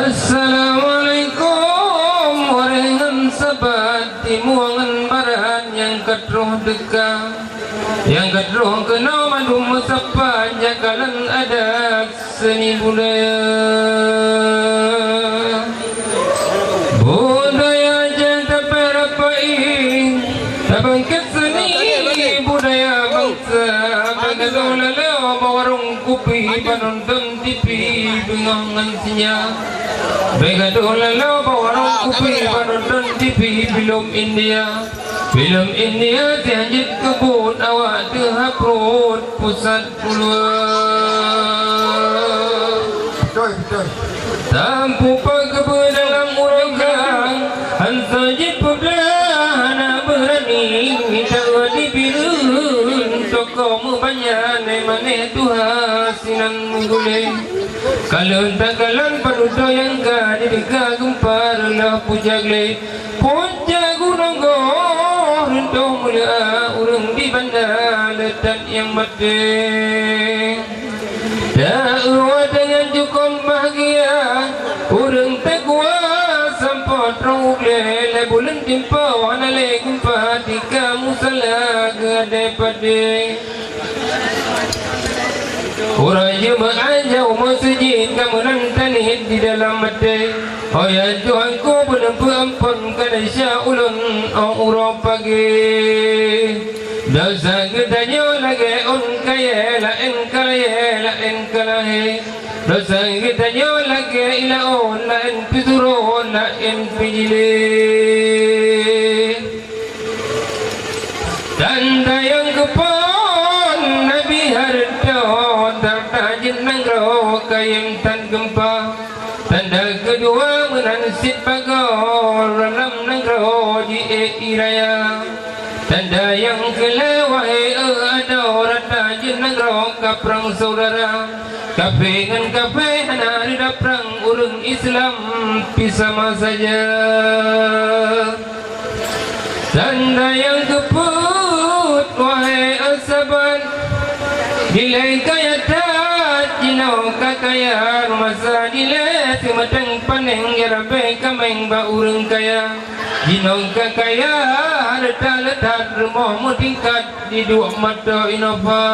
Assalamualaikum warengan sabat timuangan barat yang kedroh dekah yang kedroh kena madu mesapa jagalan adat seni budaya janta perapai tabangkat seni budaya bangsa bagadola warung kopi penonton TV bengangan sinya begadola warung kopi penonton TV film India tianjit kebun awak terhaprut pusat keluar tampu pagebe dalam uragan hansajit pudahana berani tawa dibirun tokomu banyak nemane Tuhan sinan menggulai kalau tagalan panuto yang kadika gempar lah pujagle puja gunung gor untuk mulia urung di bandar letak yang mati dakwah dengan cukup bahagia urung takwa sampai terugle le bulan timpa wana le gumpa tika musala gade pade orang jemaah jauh masjid kamu nanti di dalam mati oh ya Tuhanku bernempu ampun kadasya ulun orang pagi dosa gedanya lagi on kaya la en kalahe dosa gedanya lagi ila on la en pizuro la en pijile tanda yang kepon Nabi harta tertajin nangro kayang tan gempa tanda kedua menansit pagor dalam nangro di iraya tanda yang kelewai ada tertajin nangro kaprang saudara kafe dengan kafe hana ada perang urung Islam pisama saja tanda yang keput wahai asaban dilai kaya tat jinau kakaya masa dilai sematang paneng yarabe kameng ba urang kaya jinau kakaya harta letak rumah mu tingkat di dua mata inova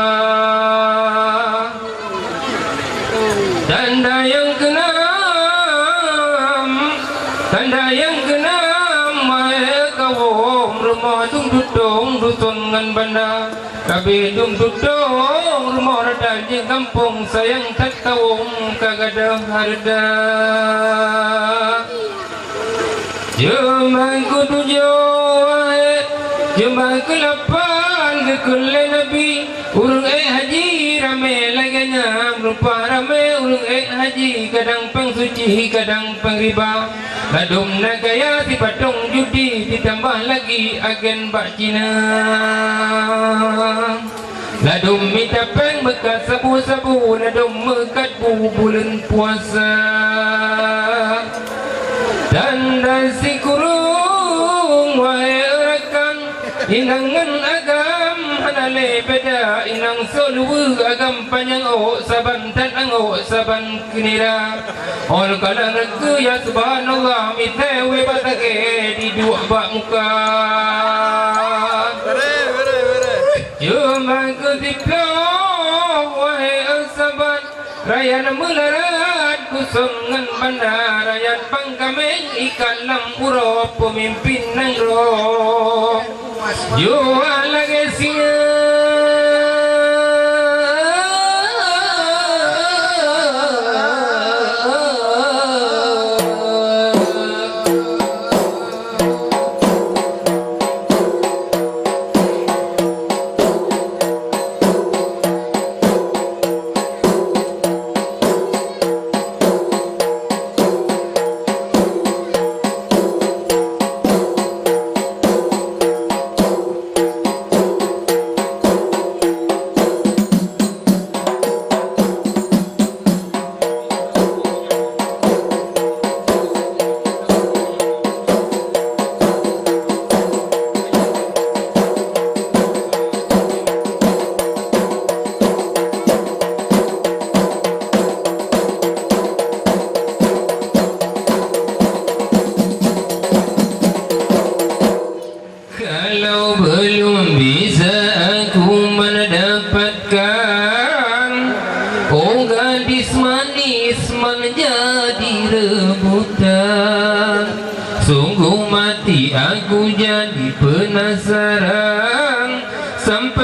tanda yang keenam wahai kaum rumah dung dusun ngan banda kabe dung dudung rumah rada di kampung sayang tak kawung kagada harda jemaah kutujo jemaah kelapan kekule nabi urung haji rame laganya rupa rame urung haji kadang pengsuci kadang pengriba kadung nagaya si patung judi ditambah lagi agen bak Cina ladum minta peng bekas sabu-sabu ladum mekat bulan puasa tanda si kurung wahai rekan inangan agam hanale beda inang solu agam panjang saban tan angok saban kenira ol kala regu ya subhanallah mitewe batake di dua bak muka cuma ketika wahai saban rayan melarat kusungan bandar rayan pangkameng ikan lampuro pemimpin nangro jual lagi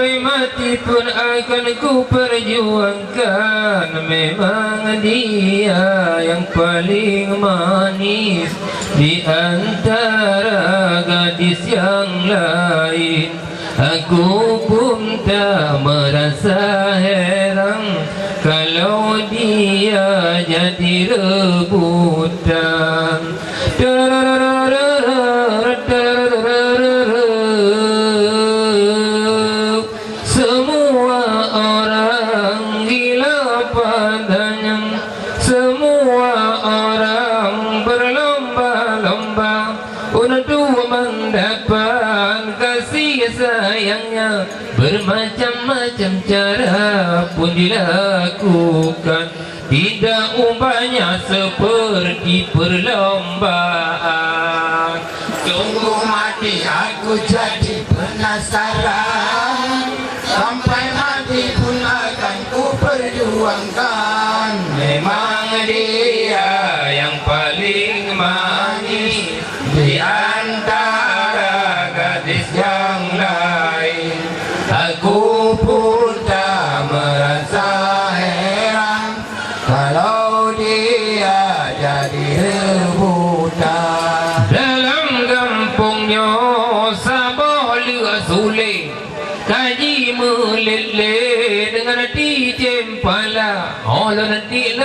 sampai mati pun akan ku perjuangkan. Memang dia yang paling manis di antara gadis yang lain. Aku pun tak merasa heran kalau dia jadi rebutan. Semua orang gila padanya, semua orang berlomba-lomba untuk mendapat kasih sayangnya. Bermacam-macam cara pun dilakukan, tidak ubahnya seperti perlombaan. Sungguh mati aku jadi penasaran, sampai mati pun akan ku perjuangkan. Memang dia yang paling manis di antara gadis yang lain. Aku pun tak merasa heran kalau dia jadi rebutan. Dalam kampungnya Sabah Lua Suling, kaji melele dengan hati cempala. Oh lo nanti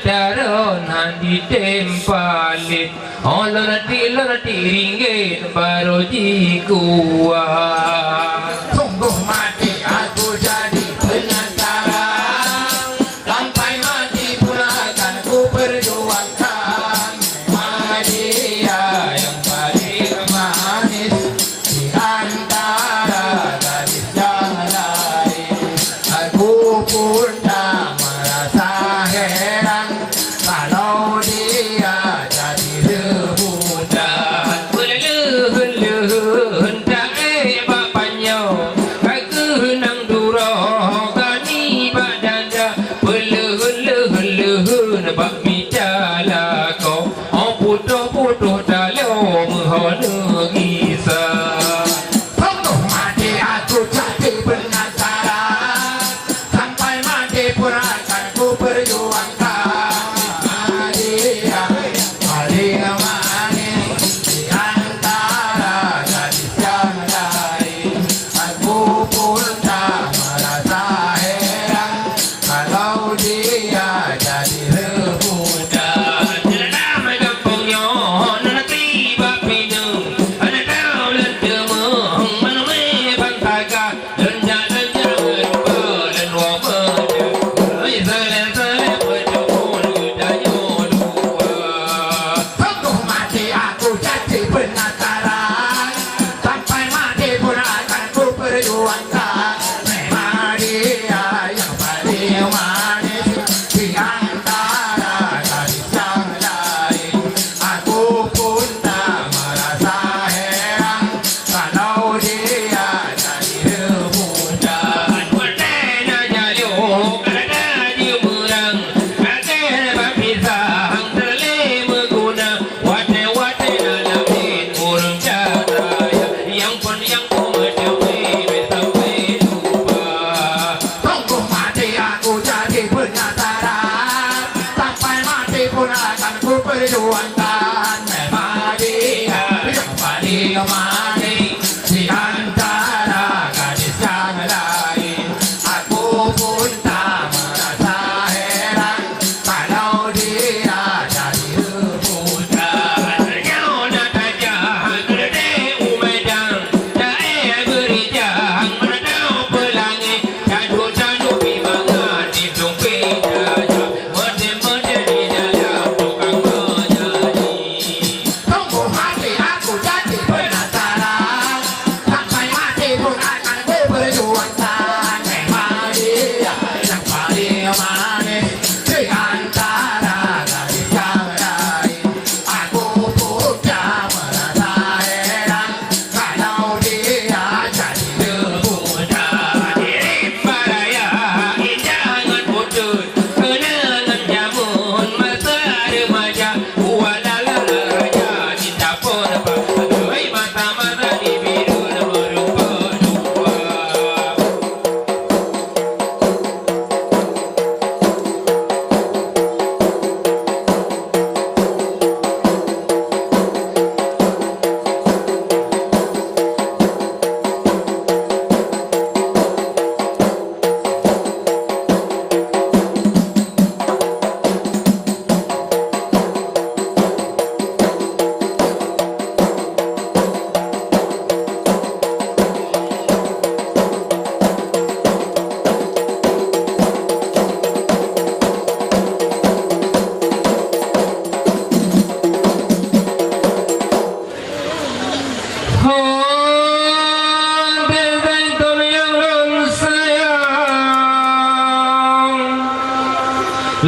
daron handi tempalit. Oh lo nanti ringgit baru jikuat. Sungguh mati aku jadi penasaran, sampai mati pun akan ku perjuangkan. Memang dia yang paling manis di antara gadis yang lain. Aku pun tak merasa heran kalau dia jadi rebutan. Belehun tak bapaknya, aku nang durah gani badanda. Belehun bak mitala kau, oh putuh dalam hana kisah. Sungguh mati aku jadi penasaran, sampai mati pun akan ku perjuangkan. Dia paling manis di antara gadis yang lain. Aku pun tak merasa heran kalau dia jadi rebutan. Dalam kampungnya nanti bapina, ada tahu lentemung mana bang taga, lenja berbalan wabada. Ay sale berjumur danyo dua. Sungguh mati aku jadi penasaran, sampai mati pun akan ku perjuangkan. Memang dia yang paling manis di antara gadis yang lain. Aku pun tak merasa heran kalau dia jadi rebutan. Wadana jalyo kada dia murang, akan berpisah terle mengguna. Wate dalam murung caraya, yang kumedemi sampai lupa. Sungguh mati aku jadi penasaran, sampai mati pun akan ku perjuangkan. Memang dia yang paling manis di antara gadis yang lain. Aku pun tak merasa heran kalau dia jadi rebutan. Kau nak tajam gede umedang, tak berijang mana tahu pelangi. Cadu bimangan di dompet aja, mode di dalam tukang menjajah.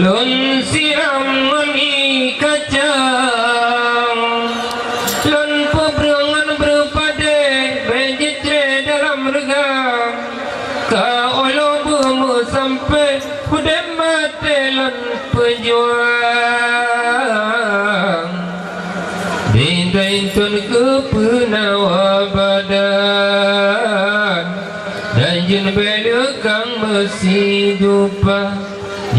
lun siram meni kacang lun pebrengan berpade bejitre dalam regam ka olo bermu sampai kudet mati lun pejuang Dintain-tun ke penawa badan dan jin belakang mesti dupa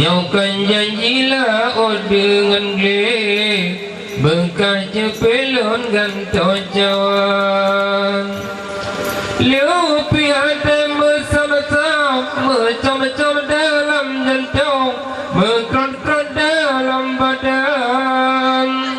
nyaukan janjilah oh dengan gele bekas cepelon gantau cawan liu pihak bersama-sama macam-macam dalam jantung mengkrot-krot dalam badan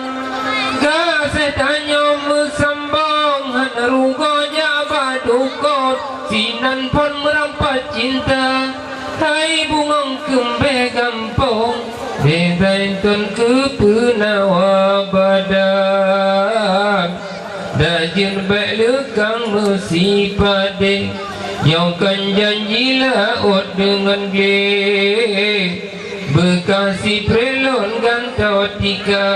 tanya mesambang rugo jabat ukot sinan pun merampas cinta hai bungang kembe gampong bedaintun ke penawa badan dajin belakang mesti pade nyaukan janjilah ot dengan gle bekasi prelon gantau tika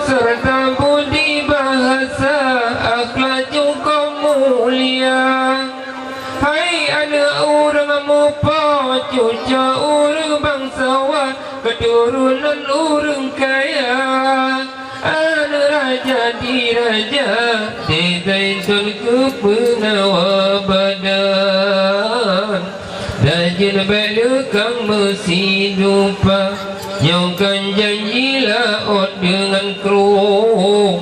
serta budi bahasa akhlak cukup mulia hai anak orang mupa cuca orang bangsawan keturunan orang kaya anak raja di raja Dintain-tun ke penawa badan dajin belakang mesti lupa nyaukan janjilah ot dengan kru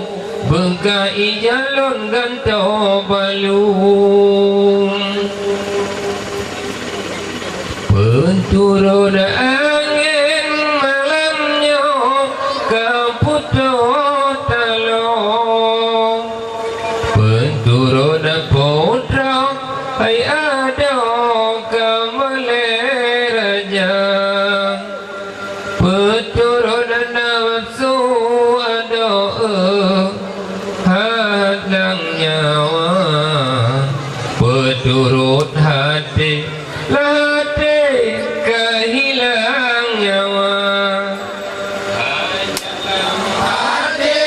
bekai jalon gantau balung penturun angin malamnya kaputo talong penturun putra hai ada kamaleraja turun nafsu ada hadang nyawa berturut hati latih kehilang nyawa hati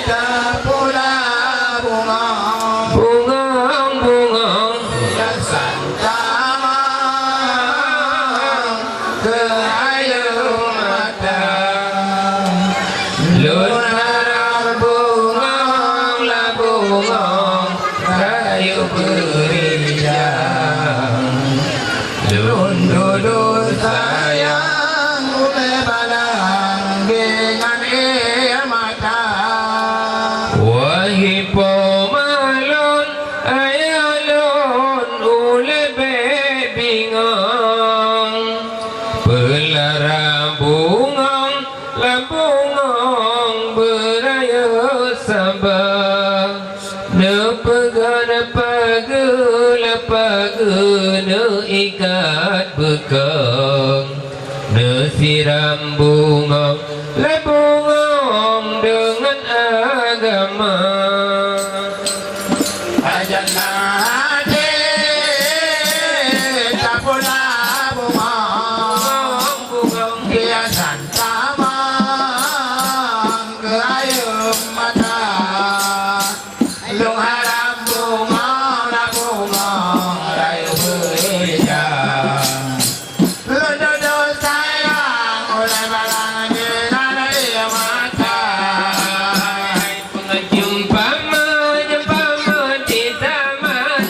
tak pula bunga yang santama ke air mata lun harap bungong lah bungong rayu berijang lun duduk sayang oleh balang dengan air mata wahai pemalon ayalon ule bebingang pelara bungong labungong beraya sabah nepaga ikat bekang nesiram bungong labungong dengan agama ajanlah hati tak pula bungong dia santama ke air mata lu harap bungong lah bungong rayu berijang lu duduk sayang oleh balang dengan air mata jumpa di taman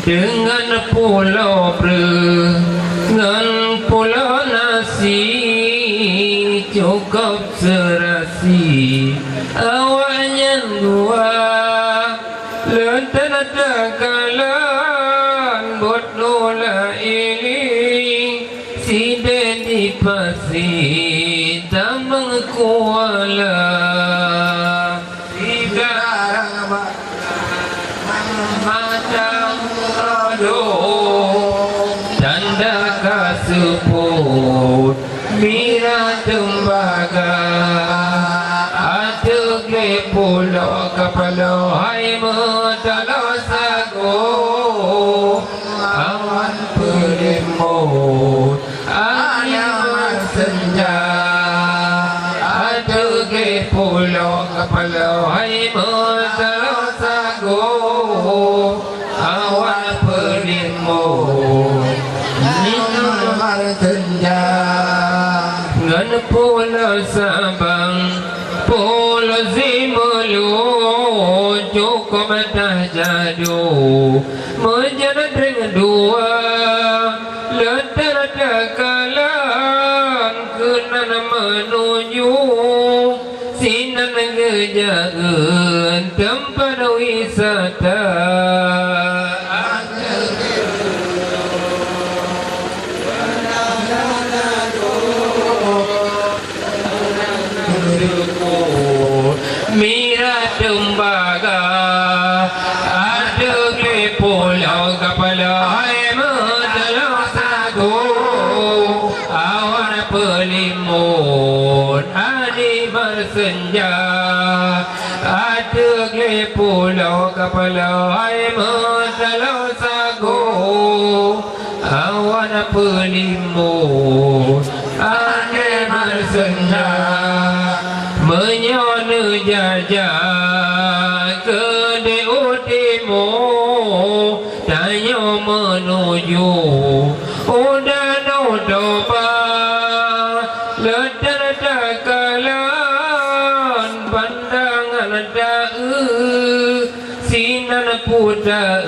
dengan pulau dengan pulau nasi cukup serasi awaknya dua lentana takalan bot nola ini si di pasi tamang kuala tidak macam rodong tanda kasuput mira tembaga Atuke pulau kapalo hai metalo sago awan pelimut ayam senja Atuke pulau kapalo hai metalo sago awan pelimut minum senja ngan pulau Sabang pulau Zimulu cukup tahjadu menjadi dengan dua letar takalan kenan menuju sinan gejagan tempat wisata Mira tembaga ada ke pulau kapala hai mendalam sagu awan pelimut adi bersenja ada ke pulau kapala hai mendalam sagu awan pelimut adi bersenja menyona jajak ke Deutimo tanya menuju Danau Toba letar takalan pandangan tak sinan putar